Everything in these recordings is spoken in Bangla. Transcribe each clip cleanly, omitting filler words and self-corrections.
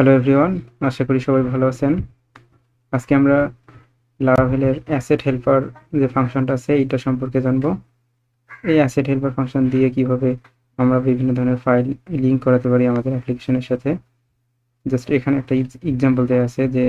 হ্যালো এভরিওয়ান, আশা করি সবাই ভালো আছেন। আজকে আমরা লারাভেলের অ্যাসেট হেল্পার যে ফাংশনটা আছে এটা সম্পর্কে জানবো। এই অ্যাসেট হেল্পার ফাংশন দিয়ে কিভাবে আমরা বিভিন্ন ধরনের ফাইল লিঙ্ক করাতে পারি আমাদের অ্যাপ্লিকেশনের সাথে। জাস্ট এখানে একটা এক্সাম্পল দেওয়া আছে যে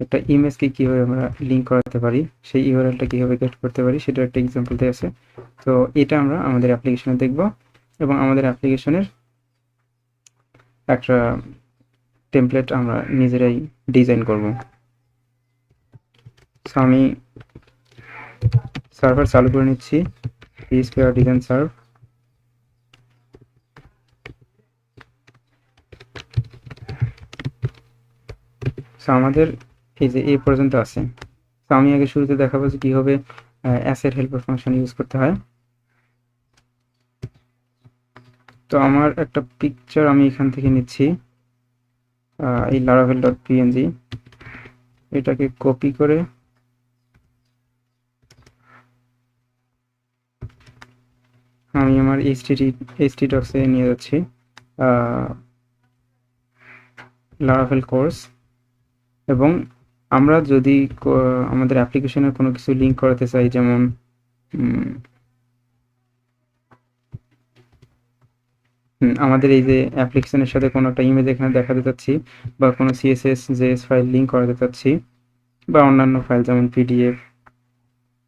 একটা ইমেজকে কীভাবে আমরা লিঙ্ক করাতে পারি, সেই ইউআরএলটা কীভাবে গেট করতে পারি সেটার একটা এক্সাম্পল দেওয়া আছে। তো এটা আমরা আমাদের অ্যাপ্লিকেশনে দেখব এবং আমাদের অ্যাপ্লিকেশনের একটা টেমপ্লেট আমরা নিজেরাই ডিজাইন করব। সো আমি সার্ভার চালু করে নিচ্ছি, স্কোয়ার ডিজাইন সার্ভ। সো আমাদের এই যে এই পর্যন্ত আছে। তো আমি আগে শুরুতে দেখাবো যে কীভাবে অ্যাসেট হেল্পার ফাংশন ইউজ করতে হয়। তো আমার একটা পিকচার আমি এখান থেকে নিচ্ছি, এই laravel.png, এটাকে কপি করে আমি আমার এইচটি ডক্সে নিয়ে যাচ্ছি। লারাভেল কোর্স, এবং আমরা যদি আমাদের অ্যাপ্লিকেশনের কোনো কিছু লিঙ্ক করাতে চাই, যেমন আমাদের এই যে অ্যাপ্লিকেশনের সাথে কোনো একটা ইমেজ এখানে দেখাতে চাচ্ছি, বা কোনো সিএসএস জেএস ফাইল লিঙ্ক করাতে চাচ্ছি, বা অন্যান্য ফাইল যেমন পিডিএফ।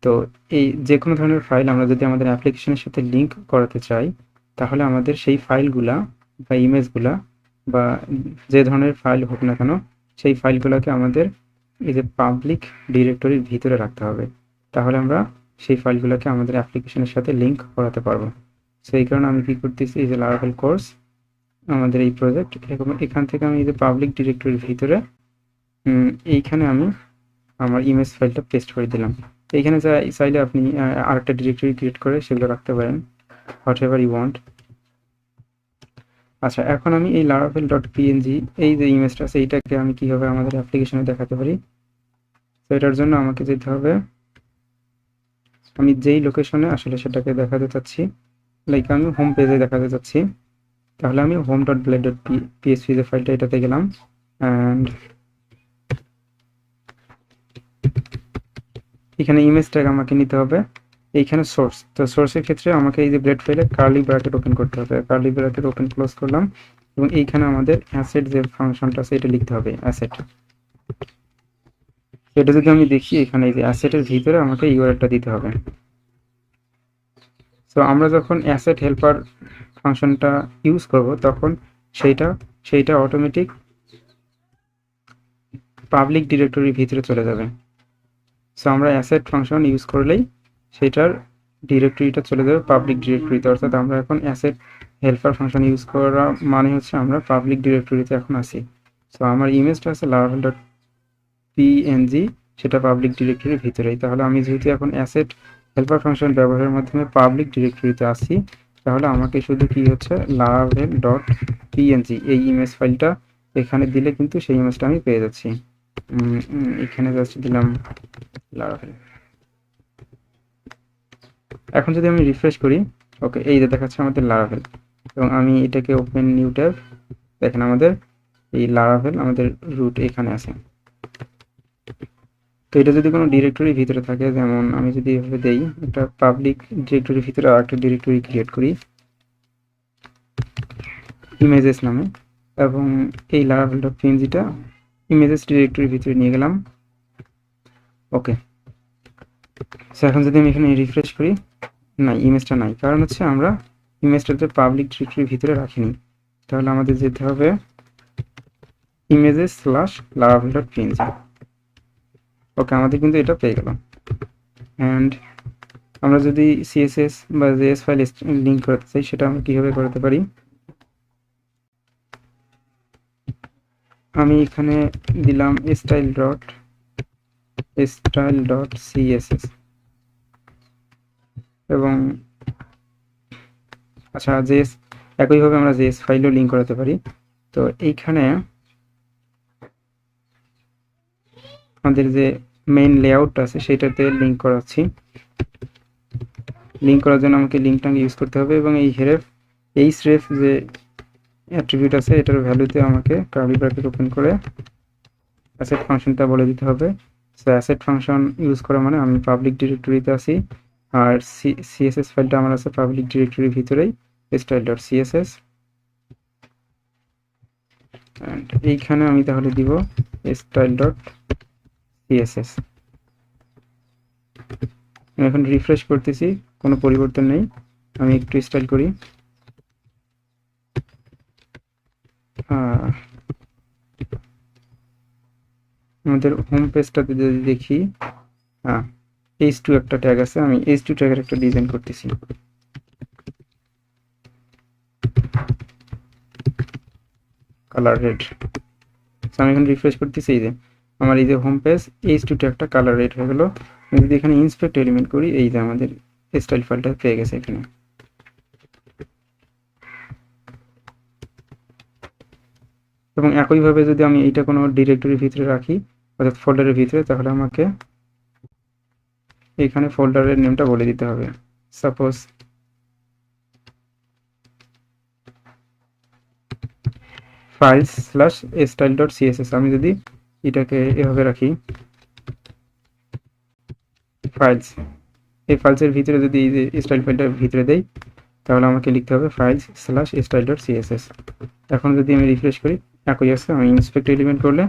তো এই যে কোনো ধরনের ফাইল আমরা যদি আমাদের অ্যাপ্লিকেশনের সাথে লিঙ্ক করাতে চাই, তাহলে আমাদের সেই ফাইলগুলা বা ইমেজগুলা বা যে ধরনের ফাইল হোক না কেন, সেই ফাইলগুলোকে আমাদের এই যে পাবলিক ডিরেক্টরির ভিতরে রাখতে হবে। তাহলে আমরা সেই ফাইলগুলোকে আমাদের অ্যাপ্লিকেশনের সাথে লিঙ্ক করাতে পারবো। সো এই কারণে আমি কি করতেছি, এই যে লারাভেল কোর্স আমাদের এই প্রজেক্ট, এখান থেকে আমি এই যে পাবলিক ডিরেক্টরির ভিতরে এইখানে আমি আমার ইমেজ ফাইলটা পেস্ট করে দিলাম। এইখানে চাইলে আপনি আরেকটা ডিরেক্টরি ক্রিয়েট করে সেগুলো রাখতে পারেন, হোয়াট এভার ইউ ওয়ান্ট। আচ্ছা, এখন আমি এই laravel.png এই যে ইমেজটা আছে এইটাকে আমি কিভাবে আমাদের অ্যাপ্লিকেশনে দেখাতে পারি। তো এটার জন্য আমাকে যেতে হবে, আমি যেই লোকেশনে আসলে সেটাকে দেখাতে চাচ্ছি, লাইক আমি হোম পেজে দেখাতে চাচ্ছি, তাহলে আমি home.blade.php যে ফাইলটা এটাতে গেলাম, অ্যান্ড এখানে ইমেজ ট্যাগ আমাকে নিতে হবে, এইখানে সোর্স। তো সোর্সের ক্ষেত্রে আমাকে এই যে ব্লেড ফাইলে কার্লি ব্র্যাকেট ওপেন করতে হবে, কার্লি ব্র্যাকেট ওপেন ক্লোজ করলাম, এবং এইখানে আমাদের অ্যাসেট যে ফাংশনটা আছে এটা লিখতে হবে, অ্যাসেট। এটা যদি আমি দেখি, এখানে এই যে অ্যাসেটের ভিতরে আমাকে ইউআরএলটা দিতে হবে। সো আমরা যখন অ্যাসেট হেল্পার ফাংশনটা ইউজ করব তখন সেইটা অটোমেটিক পাবলিক ডিরেক্টরির ভিতরে চলে যাবে। সো আমরা অ্যাসেট ফাংশন ইউজ করলেই সেটার ডিরেক্টরিটা চলে যাবে পাবলিক ডিরেক্টরিতে। অর্থাৎ আমরা এখন অ্যাসেট হেল্পার ফাংশন ইউজ করা মানে হচ্ছে আমরা পাবলিক ডিরেক্টরিতে এখন আসি। সো আমার ইমেজটা আছে laravel.png, সেটা পাবলিক ডিরেক্টরির ভিতরেই। তাহলে আমি যেহেতু এখন অ্যাসেট হেল্পার ফাংশন ব্যবহারের মাধ্যমে পাবলিক ডিরেক্টরিতে আসি, তাহলে আমাকে শুধু কি হচ্ছে laravel.png এই ইমেজ ফাইলটা এখানে দিলে কিন্তু সেই ইমেজটা আমি পেয়ে যাচ্ছি। এখানে জাস্ট দিলাম লারাভেল। এখন যদি আমি রিফ্রেশ করি, ওকে, এই যে দেখাচ্ছে আমাদের লারাভেল, এবং আমি এটাকে ওপেন নিউ ট্যাব, দেখেন আমাদের এই লারাভেল আমাদের রুট এখানে আছে। তো এটা যদি কোনো ডিরেক্টরির ভিতরে থাকে, যেমন আমি যদি এভাবে দেই, একটা পাবলিক ডিরেক্টরির ভিতরে আরেকটা ডিরেক্টরি ক্রিয়েট করি ইমেজেস নামে, এবং এই laravel.pngটা ইমেজেস ডিরেক্টরির ভিতরে নিয়ে গেলাম। ওকে, সো এখন যদি আমি এখানে রিফ্রেশ করি, না, ইমেজটা নাই, কারণ হচ্ছে আমরা ইমেজটাতে পাবলিক ডিরেক্টরির ভিতরে রাখিনি। তাহলে আমাদের যেতে হবে images/laravel.png। ওকে, আমাদের কিন্তু এটা পেয়ে গেল। অ্যান্ড আমরা যদি সিএসএস বা জেএস ফাইল লিঙ্ক করতে চাই, সেটা আমরা কিভাবে করতে পারি, আমি এখানে দিলাম style.css, এবং আচ্ছা, জেএস একইভাবে আমরা জেএস ফাইলও লিঙ্ক করাতে পারি। তো এইখানে আমাদের যে মেইন লেআউটটা আছে সেটাতে লিঙ্ক করাচ্ছি। লিঙ্ক করার জন্য আমাকে লিঙ্কটা ইউজ করতে হবে, এবং এই href যে অ্যাট্রিবিউট আছে, এটার ভ্যালুতে আমাকে কার্লি ব্র্যাকেট ওপেন করে অ্যাসেট ফাংশনটা বলে দিতে হবে। সো অ্যাসেট ফাংশন ইউজ করা মানে আমি পাবলিক ডিরেক্টরিতে আছি, আর সিএসএস ফাইলটা আমার আছে পাবলিক ডিরেক্টরির ভিতরেই, স্টাইল ডট সিএসএস। অ্যান্ড এইখানে আমি তাহলে দিব স্টাইল ডট সিএসএস। আমি এখন রিফ্রেশ করতেছি, কোনো পরিবর্তন নেই। আমি একটু স্টাইল করি। আমাদের হোম পেজটাতে যদি দেখি, হ্যাঁ H2 একটা ট্যাগ আছে, আমি H2 ট্যাগের একটা ডিজাইন করতেছি। Colour red. আমি এখন রিফ্রেশ করতেছি, এই যে আমার এই যে হোম পেজ H2 ট্যাগটা কালার রেড হয়ে গেল। আমি যদি এখানে ইন্সপেক্ট এলিমেন্ট করি, এই যে আমাদের স্টাইল ফাইলটা পেয়ে গেছে এখানে। এবং একইভাবে যদি আমি এইটা কোনো ডিরেক্টরির ভিতরে রাখি, অর্থাৎ ফোল্ডারের ভিতরে, তাহলে আমাকে এখানে ফোল্ডারের নেমটা বলে দিতে হবে। Suppose files slash style dot CSS, আমি যদি এটাকে এভাবে রাখি, ফাইলস, এই ফাইলসের ভিতরে যদি এই যে স্টাইল ফাইলটার ভিতরে দেই, তাহলে আমাকে লিখতে হবে files slash style dot CSS. এখন যদি আমি রিফ্রেশ করি, একই আছে। আমি ইন্সপেক্ট এলিমেন্ট করলে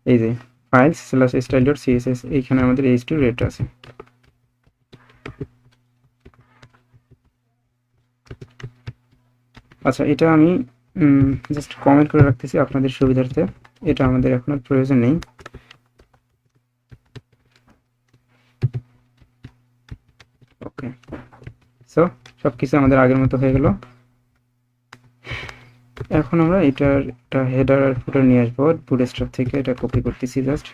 এই যে files slash style dot CSS, এইখানে আমাদের H2 রেড আছে। আচ্ছা, এটা আমি জাস্ট কমেন্ট করে রাখতেছি আপনাদের সুবিধার্থে, এটা আমাদের এখন আর প্রয়োজন নেই। ওকে, সো সবকিছু আমাদের আগের মতো হয়ে গেল। এখন আমরা এটার একটা হেডার আর ফুটার নিয়ে আসবো বুটস্ট্র্যাপ থেকে, এটা কপি করতেছি জাস্ট।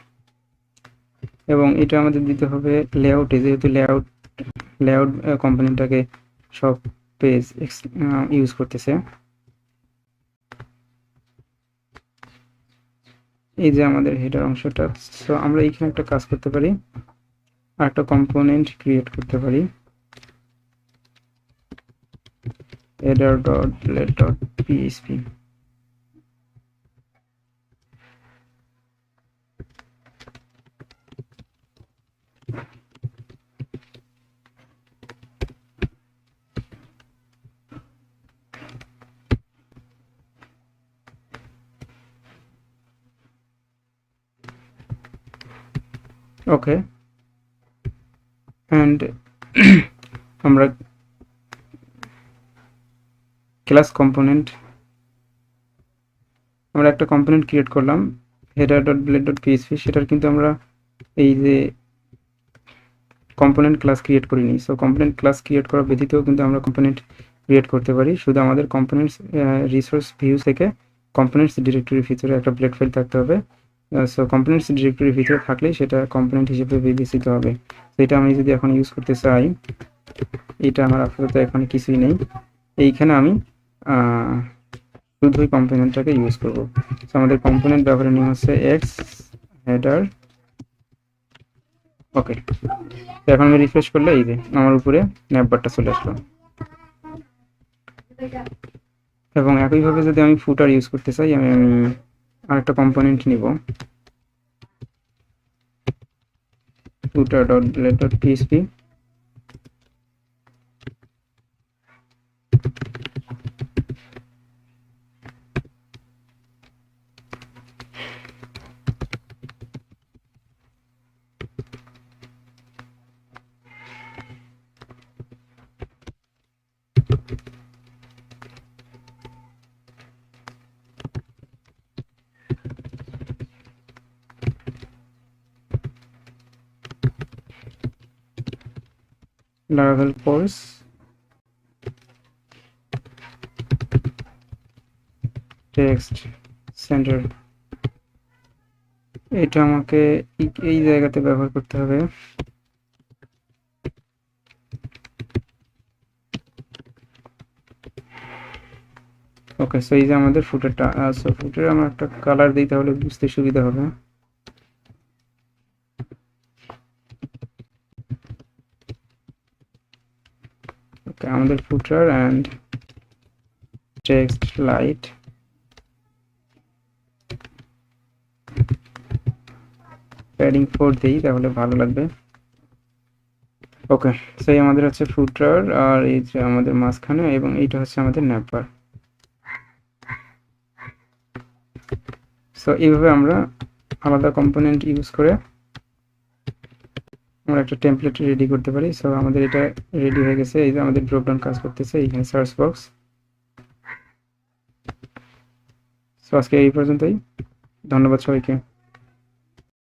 এবং এটা আমাদের দিতে হবে লেআউটে, যেহেতু লেআউট কম্পোনেন্টটাকে সব পেজ ইউজ করতেছে। এই যে আমাদের হেডার অংশটা, সো আমরা এইখানে একটা কাজ করতে পারি, আর একটা কম্পোনেন্ট ক্রিয়েট করতে পারি, header.let.php। ওকে, অ্যান্ড আমরা ক্লাস কম্পোনেন্ট, আমরা একটা কম্পোনেন্ট ক্রিয়েট করলাম header.blade.php, সেটার কিন্তু আমরা এই যে কম্পোনেন্ট ক্লাস ক্রিয়েট করিনি। সো কম্পোনেন্ট ক্লাস ক্রিয়েট করা ব্যতীতও কিন্তু আমরা কম্পোনেন্ট ক্রিয়েট করতে পারি। শুধু আমাদের কম্পোনেন্টস রিসোর্স ভিউ থেকে কম্পোনেন্টস ডিরেক্টরির ভিতরে একটা ব্লেড ফাইল থাকতে হবে। সো কম্পোনেন্টস ডিরেক্টরির ভিতরে থাকলেই সেটা কম্পোনেন্ট হিসেবে বিবেচিত হবে। তো এটা আমি যদি এখন ইউজ করতে চাই, এটা আমার আপাতত এখন কিছুই নেই, এইখানে আমি শুধুই কম্পোনেন্টটাকে ইউজ করব। সো আমাদের কম্পোনেন্ট ব্যবহারের নিয়ম হচ্ছে এক্স হেডার। ওকে, এখন আমি রিফ্রেশ করলে এই যে আমার উপরে ন্যাপবারটা চলে আসলো। এবং একইভাবে যদি আমি ফুটার ইউজ করতে চাই, আমি আরেকটা কম্পোনেন্ট নিব, footer.let.php। Laravel course, text center, এটা আমাকে এই জায়গাতে ব্যবহার করতে হবে। ওকে, সো এই যে আমাদের ফুটারটা, সো ফুটারে আমার একটা কালার দিই, তাহলে বুঝতে সুবিধা হবে। ওকে, আমাদের ফুটার অ্যান্ড টেক্সট লাইট প্যাডিং 4 দিই তাহলে ভালো লাগবে। ওকে, সেই আমাদের হচ্ছে ফুটার, আর এই যে আমাদের মাঝখানে, এবং এইটা হচ্ছে আমাদের ন্যাপবার। সো এইভাবে আমরা আলাদা কম্পোনেন্ট ইউজ করে আমরা একটা টেমপ্লেট রেডি করতে পারি। সো আমাদের এটা রেডি হয়ে গেছে। এই যে আমাদের ড্রপডাউন কাজ করতেছে, এখানে সার্চ বক্স। সো আজকে এই পর্যন্তই, ধন্যবাদ সবাইকে।